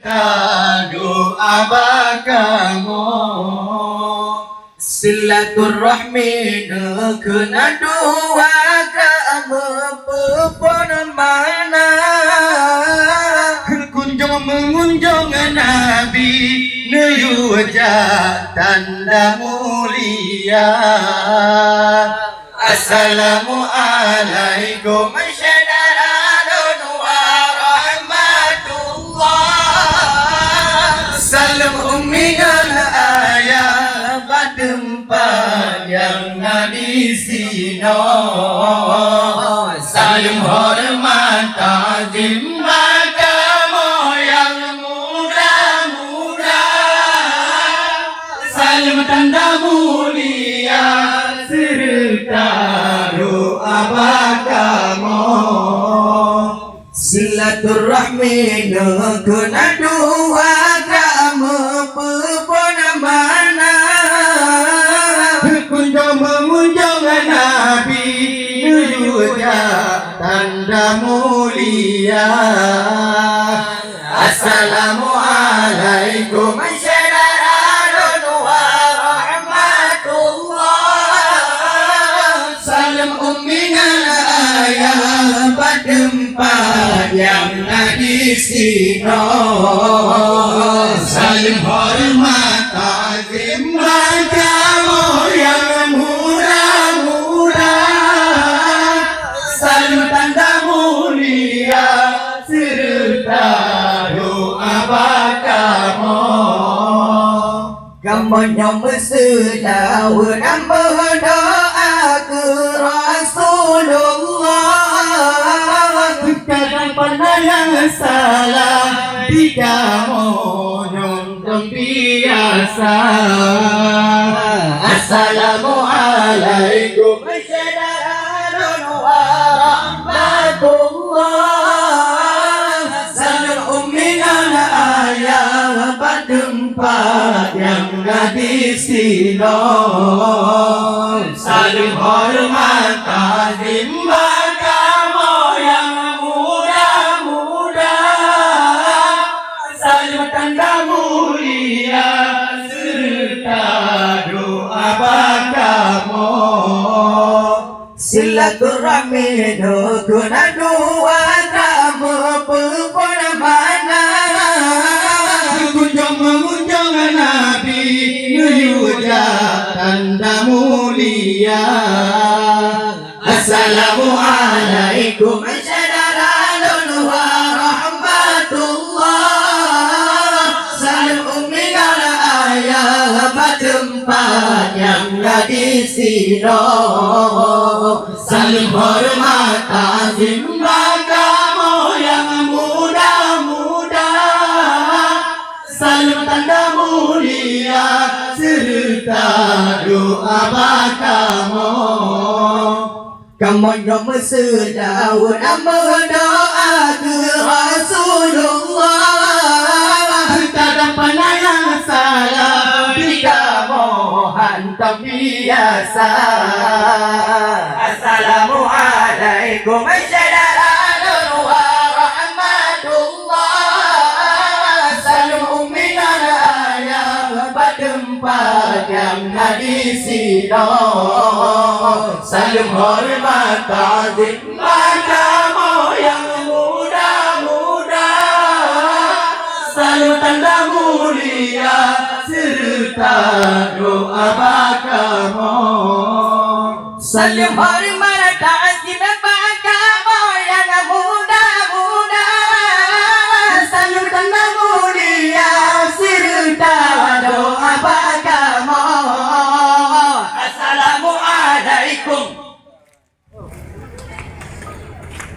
doa bakamu silaturahmi kena doa kamu pun mana kunjung mengunjung Nabi wajah tanda mulia. Assalamualaikum syadaratun wa rahmatullah. Salam umminal ayah tempat yang di sini. Salam hormat tazim kamu yang muda-muda. Salam tanda mulia serta doa bakamu silaturahmi kena doa kamu pun mana kunjung mengunjung Nabi wajah tanda mulia. Assalamualaikum syadaratun wa rahmatullah. Salam umminal ayah tempat yang di sini. Salam hormat tazim kamu yang muda-muda. Salam tanda mulia serta doa bakamu. Kamu yang berselau dan berdoa ke Rasulullah. Kadang pernah yang salah tidak menonton biasa. Assalamualaikum syadaratun wa rahmatullah. Salam umminal ayah tempat yang di sini. Salam hormat tazim kamu yang muda-muda. Salam tanda mulia serta doa bakamu silaturahmi kena doa kamu pun mana kunjung mengunjung Nabi wajah tanda mulia. Assalamualaikum syadaratun wa rahmatullah. Salam umminal ayah tempat yang di sini. Salam hormat tazim kamu yang muda-muda. Salam tanda mulia serta doa bakamu. Kamu yang berselau dan berdoa ke Rasulullah. Kadang pernah yang salah tidak mohon terbiasa. Assalamualaikum syadaratun wa rahmatullah. Salam umminal ayah tempat yang di sini. Salam hormat tazim kamu yang muda-muda. Salam tanda mulia serta doa bakamu. Salam hormat